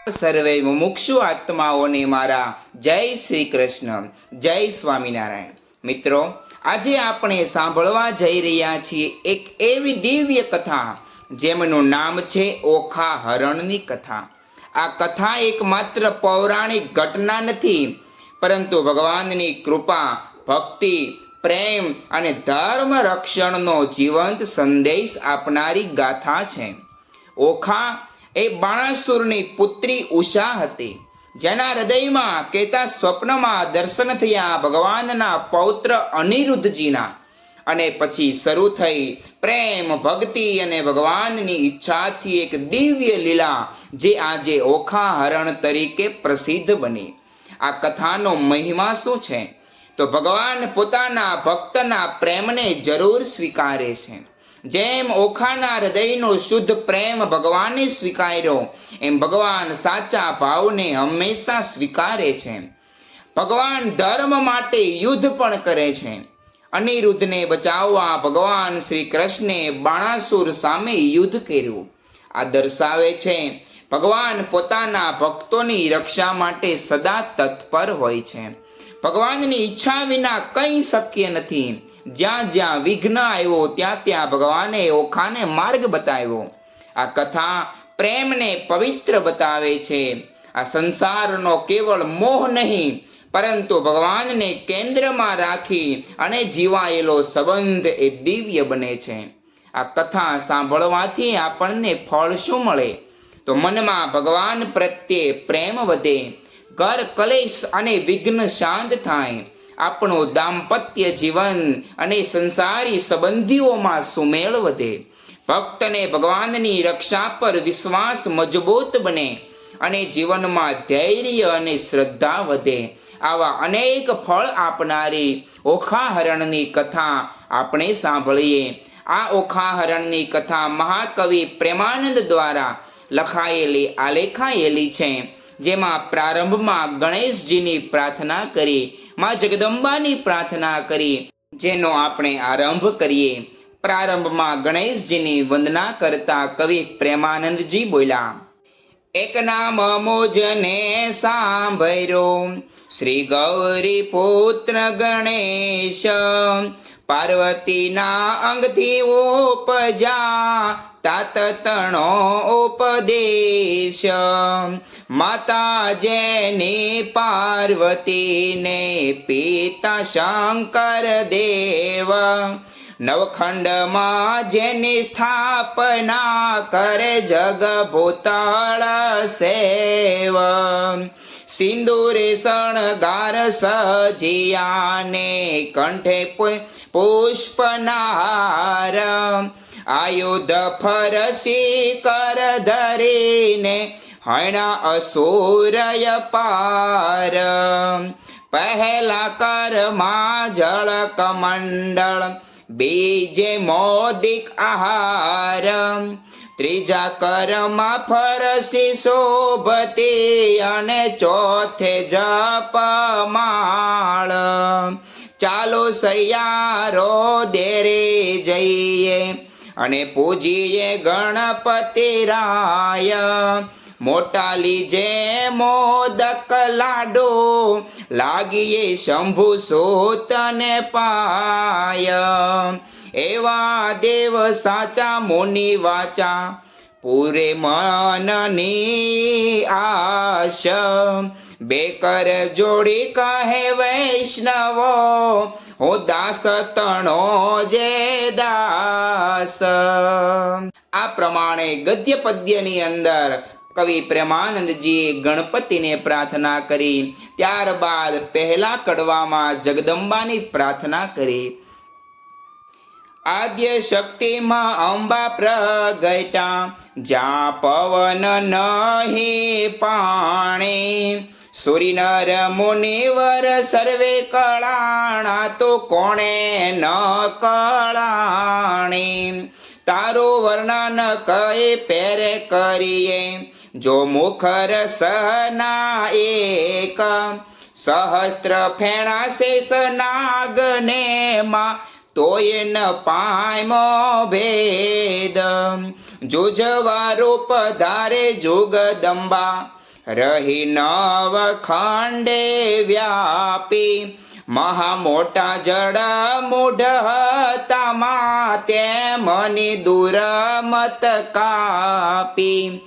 સર્વે મુમુક્ષુ આત્માઓને મારા જય શ્રી કૃષ્ણ, જય સ્વામિનારાયણ. મિત્રો, આજે આપણે સાંભળવા જઈ રહ્યા છીએ એક એવી દિવ્ય કથા જેમનું નામ છે ઓખા હરણની કથા. આ કથા એકમાત્ર પૌરાણિક ઘટના નથી, પરંતુ ભગવાનની કૃપા, ભક્તિ, પ્રેમ અને ધર્મ રક્ષણનો જીવંત સંદેશ આપનારી ગાથા છે. ઓખા એ બાણાસુરની પુત્રી ઉષા હતી, જેના હૃદયમાં કહેતા સ્વપ્નમાં દર્શન થયા ભગવાનના પૌત્ર અનિરુદ્ધજીના. અને પછી શરૂ થઈ પ્રેમ, ભક્તિ અને ભગવાનની ઈચ્છાથી એક દિવ્ય લીલા, જે આજે ઓખા હરણ તરીકે પ્રસિદ્ધ બની. આ કથાનો મહિમા શું છે? તો ભગવાન પોતાના ભક્તના પ્રેમને જરૂર સ્વીકારે છે. જેમ ઓખાના હૃદયનો શુદ્ધ પ્રેમ ભગવાને સ્વીકાર્યો, એમ ભગવાન સાચા ભાવને હંમેશા સ્વીકારે છે. ભગવાન ધર્મ માટે યુદ્ધ પણ કરે છે. અનિરુદ્ધને બચાવવા ભગવાન શ્રી કૃષ્ણે બાણાસુર સામે યુદ્ધ કર્યું. આ દર્શાવે છે ભગવાન પોતાના ભક્તોની રક્ષા માટે સદા તત્પર હોય છે. ભગવાનની ઈચ્છા વિના કંઈ શક્ય નથી. જ્યાં જ્યાં વિઘ્ન આવ્યો ત્યાં ત્યાં ભગવાને ઓખાને માર્ગ બતાવ્યો. આ કથા પ્રેમને પવિત્ર બતાવે છે. આ સંસારનો કેવળ મોહ નહીં, પરંતુ ભગવાનને કેન્દ્રમાં રાખી અને જીવાયેલો સંબંધ એ દિવ્ય બને છે. આ કથા સાંભળવાથી આપણને ફળ શું મળે? તો મનમાં ભગવાન પ્રત્યે પ્રેમ વધે, ઘર કલેશ અને વિઘ્ન શાંત થાય, આપણું દાંપત્ય જીવન અને સંસારી સંબંધીઓમાં સુમેળ વધે, ભક્તને ભગવાનની રક્ષા પર વિશ્વાસ મજબૂત બને અને જીવનમાં ધૈર્ય અને શ્રદ્ધા વધે. આવા અનેક ફળ આપનારી ઓખા હરણની કથા આપણે સાંભળીએ. આ ઓખા હરણની કથા મહાકવિ પ્રેમાનંદ દ્વારા લખાયેલી, આલેખાયેલી છે, જેમાં પ્રારંભમાં ગણેશજીની પ્રાર્થના કરી, માં જગદંબાની પ્રાર્થના કરી, જેનો આપણે આરંભ કરીએ. પ્રારંભમાં ગણેશજીની વંદના કરતા કવિ પ્રેમાનંદજી બોલ્યા: એક નામ મોજને સાંભળ્યો, શ્રી ગૌરી પુત્ર ગણેશ, પાર્વતીના અંગથી ઉપજા, તાત તણો ઉપદેશ, માતા જેની પાર્વતીને પિતા શંકર દેવ, નવખંડમાં જેની સ્થાપના કરે જગ ભૂતળ સેવ, સિંદૂરે શણગાર સજિયાને કંઠે પુષ્પનાર, આયુધ ફરસી કર ધરીને હણા અસુરય પાર, પહેલા કરમાં જળ કમંડળ, બીજે મોદિક આહાર, ત્રીજા કરમાં ફરસી શોભતી અને ચોથે જપમાળ, ચાલો સૈયારો દેરે જઈએ અને પૂજીએ ગણપતિ રાય, મોટા લીજે મોદક લાડો, લાગીએ શંભુ સૂતને પાય, એવા દેવ સાચા મુનિ વાચા, પૂરે મનની આશ, બે કર જોડી કહે વૈષ્ણવો, હું દાસ તણો જે દાસ. આ પ્રમાણે ગદ્ય પદ્યની અંદર કવિ પ્રેમાનંદજીએ ગણપતિને પ્રાર્થના કરી. ત્યારબાદ પહેલા કડવામાં જગદંબાની પ્રાર્થના કરી. આદ્ય શક્તિમાં અંબા પ્રગટા, જ્યાં પવન નહીં પાણી, સૂરી નર મુનિવર સર્વે કળાણા, તો કોણે ન કળાણી, તારું વર્ણન કઈ પેરે કરીએ, જો મુખર સના એક, સહસ્ત્ર ફેણા શેષ નાગને માં, તોય ન પામો ભેદ, જુજવા રૂપ ધારે જુગદંબા, રહી નવ ખંડે વ્યાપી મહામોટા જડ મૂઢ હતા માતે મની દૂર મત કાપી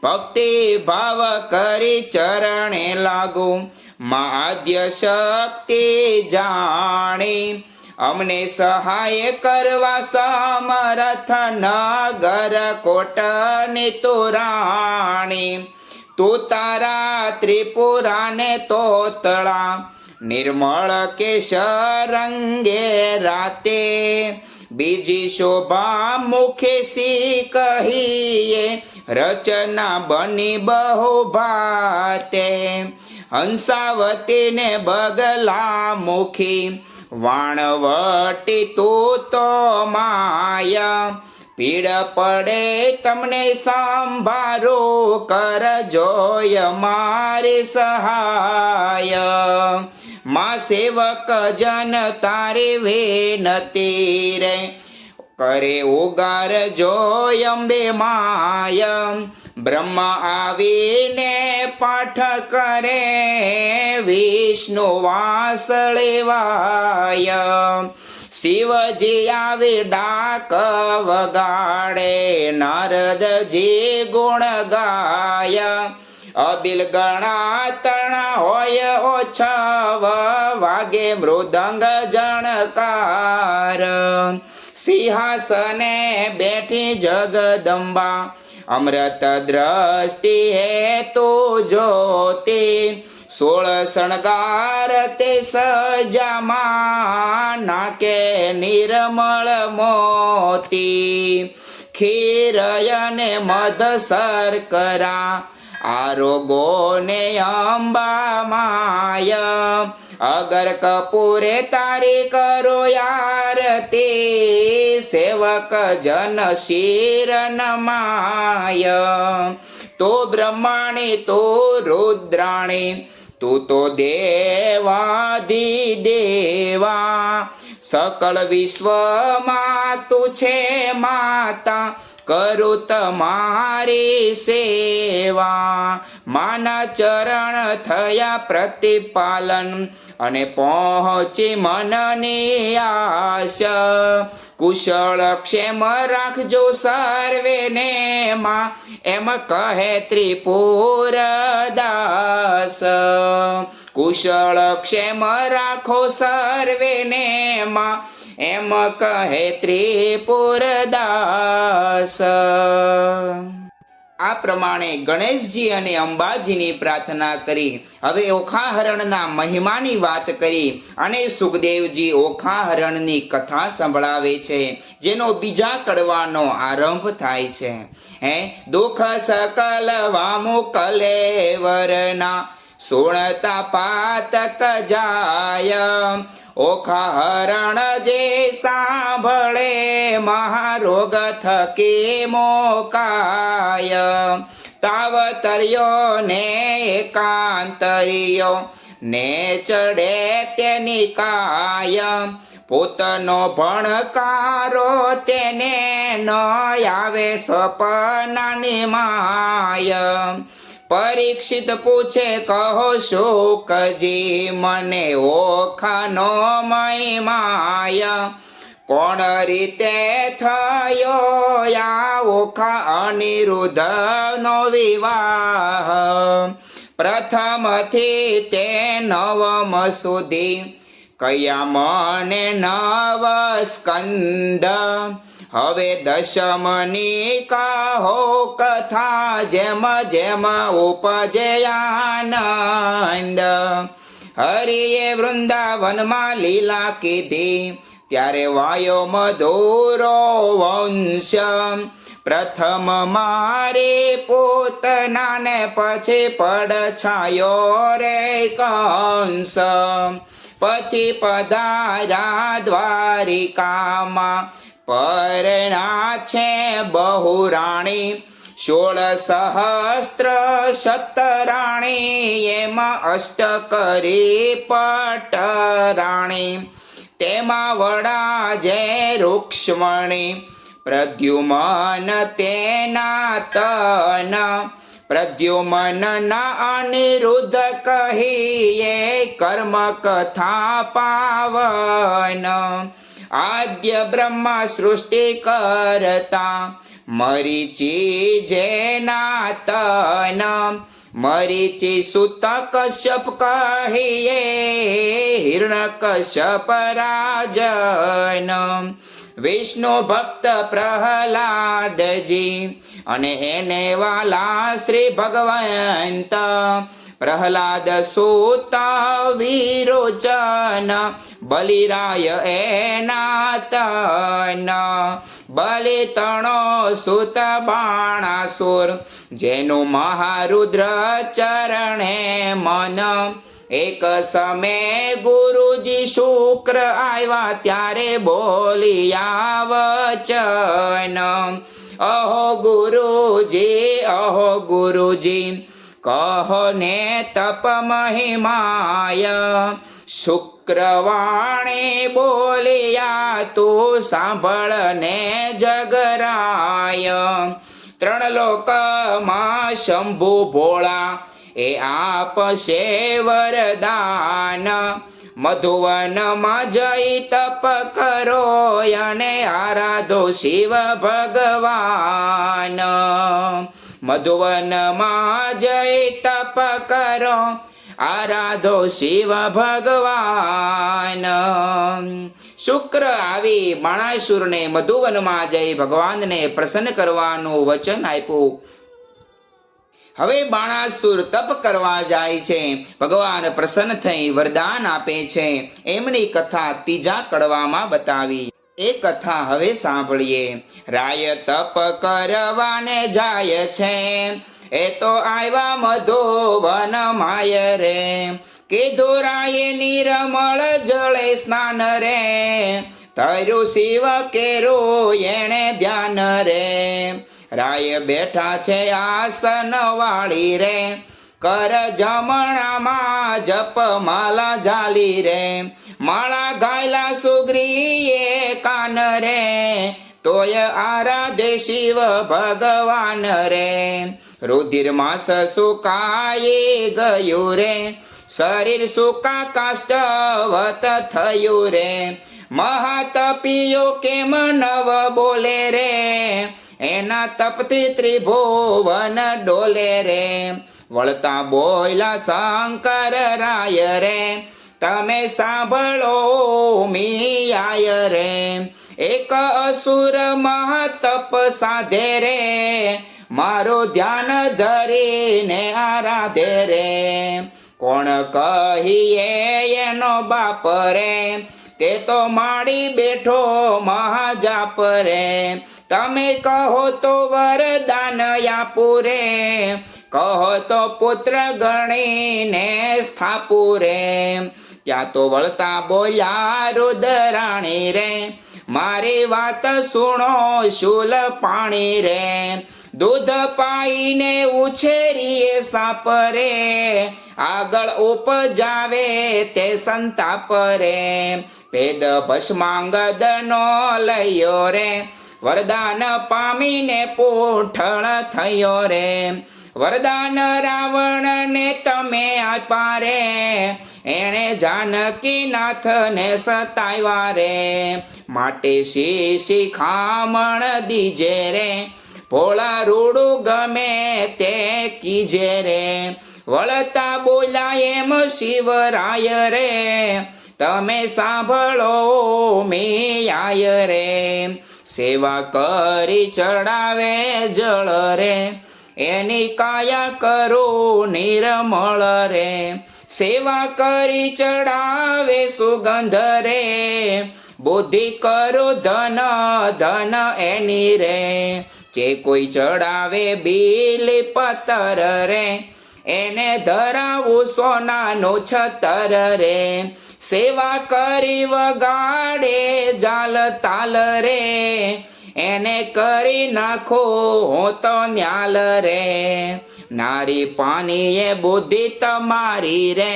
ભક્તિ ભાવ કરી ચરણે લાગુ માધ્ય શક્તિ જાણી અમને સહાય કરવા સમર્થ નગર કોટની તુરાણી તું તારા ત્રિપુરાને તોતળા નિર્મળ કેશ રંગે રાતે બીજી શોભા મુખે સી કહીએ રચના બની બહુ ભાતે હંસાવતીને બગલા મુખી વાણવટી તું તો માયા પીડ પડે તમને સંભારો કર જોય મારી સહાય માં સેવક જન તારી વિનતી રે કરે ઉગાર જોય અંબે માય બ્રહ્મા આવીને પાઠ કરે વિષ્ણુ વાસળેવાય શિવજી આવે ડાક વગાડે નારદજી ગુણ ગાય અબિલ ગણા તણા હોય ઓછવ વાગે મૃદંગ જણકાર સિંહાસને બેઠી જગદંબા અમૃત દ્રષ્ટિ હે તો જોતે 16 શણગાર તે સજામાં નાકે નિર્મળ મોતી ખીરયને મધ શર્કરા આરોગોને અંબા માય અગર કપૂરે તારી કરો આરતી સેવક જન શિર નમાય તો બ્રહ્માણી તો રુદ્રાણી તું તો દેવાધિદેવા સકળ વિશ્વમાં તું છે માતા કરું તમારી સેવા માના ચરણ થયા પ્રતિપાલન અને પહોંચી મનની આશ કુશળ ક્ષેમ રાખજો સર્વેને માં એમ કહે ત્રિપુરદાસ કુશળ ક્ષેમ રાખો સર્વેને માં એમ કહે ત્રિપુરદાસ આ પ્રમાણે ગણેશજી અને અંબાજીની પ્રાર્થના કરી હવે ઓખાહરણના મહિમાની વાત કરી અને સુખદેવજી ઓખાહરણની કથા સંભળાવે છે જેનો બીજા કડવાનો આરંભ થાય છે દુઃખ સકલ વામો કલેવરના સુણતા પાતક જાય ઓખાહરણ જે સાંભળે મહારોગ થકી મોકાય તાવતર્યો ને એકાંતર્યો ને ચડે તેની કાય પોતનો ભણકારો તેને ન આવે સપનાની માય પરીક્ષિત પૂછે કહો શુકજી મને ઓખાનો મહિમાય કોણ રીતે થયો આ ઓખા અનિરુદ્ધનો વિવાહ પ્રથમથી તે નવમ સુધી કયા મને નવ સ્કંદ હવે દશમની કહો કથા જેમ જેમ ઉપજે આનંદ હરિએ વૃંદાવનમાં લીલા કીધી ત્યારે વાયો મધુરો વંશ પ્રથમ મારે પોતનાને પછી પડછાયો રે કંસ પછી પધાર્યા દ્વારિકામાં પરણા છે બહુ રાણી 16 સહસ્ત્ર શતરાણી એમાં અષ્ટ કરી પટરાણી તેમાં વડા જે રૂક્ષ્મણી પ્રદ્યુમન તેના તન પ્રદ્યુમનના અનિરુદ્ધ કહીએ કર્મ કથા પાવન, આદ્ય બ્રહ્મા સૃષ્ટિ કરતા મરીચી જેના તન, મરીચી સુત કશ્યપ કહીએ હિરણ્યકશ્યપ રાજન, વિષ્ણુ ભક્ત પ્રહલાદજી અને એને વાલા શ્રી ભગવંત, પ્રહલાદ સૂત વિરોચન, બલિરાય એના તન, બલિ તણો સુત બાણાસુર, જેનું મહારુદ્ર ચરણે મન, એક સમય ગુરુજી શુક્ર આવ્યા ત્યારે બોલિયા વચન, અહો ગુરુજી કહો ને તપ મહિમાય, શુક્રવાણે બોલિયા તું સાંભળ ને જગરાય, ત્રણ લોકમાં શંભુ ભોળા એ આપશે વરદાન, મધુવનમાં જઈ તપ કરો અને આરાધો શિવ ભગવાન, મધુવનમાં જઈ તપ કરો આરાધો શિવ ભગવાન. શુક્ર આવી બાણાસુરને મધુવનમાં જઈ ભગવાનને પ્રસન્ન કરવાનું વચન આપ્યું. હવે બાણાસુર તપ કરવા જાય છે, ભગવાન પ્રસન્ન થઈ વરદાન આપે છે. એમની કથા ત્રીજા કડવામાં બતાવી. એ કથા હવે સાંભળીએ. રાય તપ કરવાને જાય છે, એ તો આવ્યા મધુવન માય રે, કીધું રાયે નિર્મળ જળે સ્નાન રે, તર્યું શિવ કેરું એણે ધ્યાન રે, રાય બેઠા છે આસન વાળી રે, કર જમણામાં જપ માલા ઝાલી રે, માળા ગાયલા સુગ્રીએ કાન રે, તોય આરાધે શિવ ભગવાન રે, રુધિર માસ સુકાઈ ગયું રે, શરીર સુકા કાષ્ટવત થયું રે, મહાતપિયો કેમ નવ બોલે રે, એના તપથી ત્રિભુવન ડોલે રે, વળતા બોયલા શંકર રાય રે, તમે સાંભળો મિયાય રે, એક અસુર મહાતપ સાધે રે, મારું ધ્યાન ધરીને આરાધે રે, કોણ કહીએ એનો બાપ રે, તે તો માડી બેઠો મહાજાપ રે, તમે કહો તો વરદાન આપું રે, કહો તો પુત્ર ગણીને સ્થાપું રે, ત્યાં તો વળતા બોલ્યા રુદ્રાણી રે, મારી વાત સુણો શૂલ પાણી રે, દૂધ પાઈને ઉછેરીએ સાપ રે, આગળ ઉપજાવે તે સંતાપ રે, ભેદ ભસ્માંગદ નો લયો રે, વરદાન પામીને પોઠળ થયો રે, વરદાન રાવણ ને તમે આપ્યા રે, એણે જાનકી નાથને સતાવ્યા રે, માટે શિખામણ દીજે રે, ભોળા રૂડું ગમે તે કીજે રે, વળતા બોલ્યા એમ શિવરાય રે, તમે સાંભળો મિયાય રે, સેવા કરી ચડાવે જળ રે, એની કાયા કરો નિર્મળ રે, સેવા કરી ચડાવે સુગંધ રે, બુદ્ધિ કરો ધન ધન એની રે, જે કોઈ ચડાવે બીલી પતર રે, એને ધરાવું સોનાનું છતર રે, સેવા કરી વગાડે જાલ તાલ રે, એને કરી નાખો હું તો ન્યાલ રે, નારી પાણીએ બુદ્ધિ તમારી રે,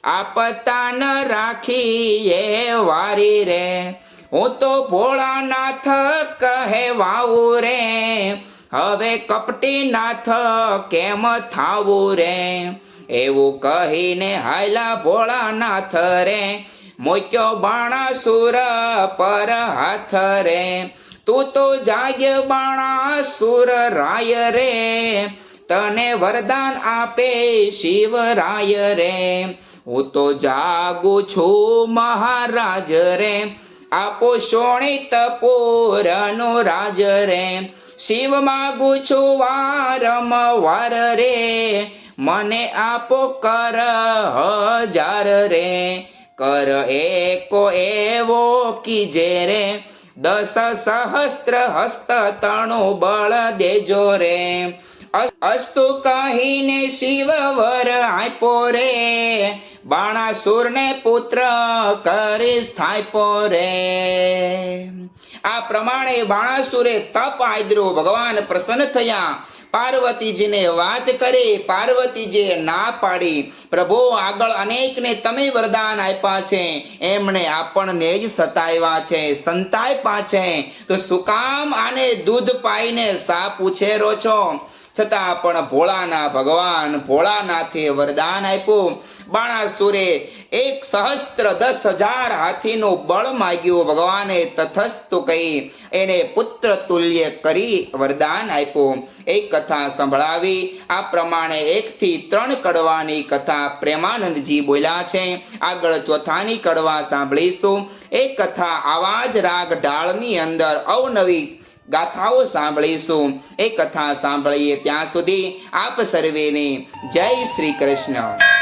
આપતા ન રાખીએ વારી રે, હું તો ભોળાનાથ કહેવાઉં રે, હવે કપટી નાથ કેમ થાવું રે, એવું કહીને હાયલા ભોળાનાથ રે, મૂક્યો બાણાસુર પર હાથ રે, તું તો જાગ્ય બાણાસુર રાય રે, તને વરદાન આપે શિવરાય રે, હું તો જાગું છું મહારાજ રે, આપો શોણિત પૂરનો રાજ રે, શિવ માગું છું વારંવાર રે, મને આપો કર હજાર રે, કર એકો એવો કીજે રે, 10 સહસ્ત્ર હસ્ત તણું બળ દેજો રે, અસ્તુ કહીને શિવ વર આપ્યો રે, બાણાસુરને પુત્ર કરી સ્થાપ્યો રે. આ પ્રમાણે બાણાસુરે તપ આદર્યો, ભગવાન પ્રસન્ન થયા, પાર્વતીજીને વાત કરી, પાર્વતીજીએ ના પાડી, પ્રભુ આગળ અનેકને તમે વરદાન આપ્યા છે, એમણે આપણને જ સતાવ્યા છે, સંતાપ્યા છે, તો શું કામ આને દૂધ પાઈને સાપ ઉછેરો છો? છતાં પણ ભોળાના ભગવાન ભોળાનાથે વરદાન આપ્યું. બાણાસુરે 1 સહસ્ત્ર 10,000 હાથીનું બળ માગ્યું, ભગવાને તથસ્તુ કહી એને પુત્ર તુલ્ય કરી વરદાન આપ્યું. એક કથા સંભળાવી. આ પ્રમાણે 1 થી 3 કડવાની કથા પ્રેમાનંદજી બોલ્યા છે. આગળ ચોથાની કડવા સાંભળીશું. એ કથા આવા જ રાગ ઢાળની અંદર અવનવી ગાથાઓ સાંભળીશું. એ કથા સાંભળીએ ત્યાં સુધી આપ સર્વેને જય શ્રી કૃષ્ણ.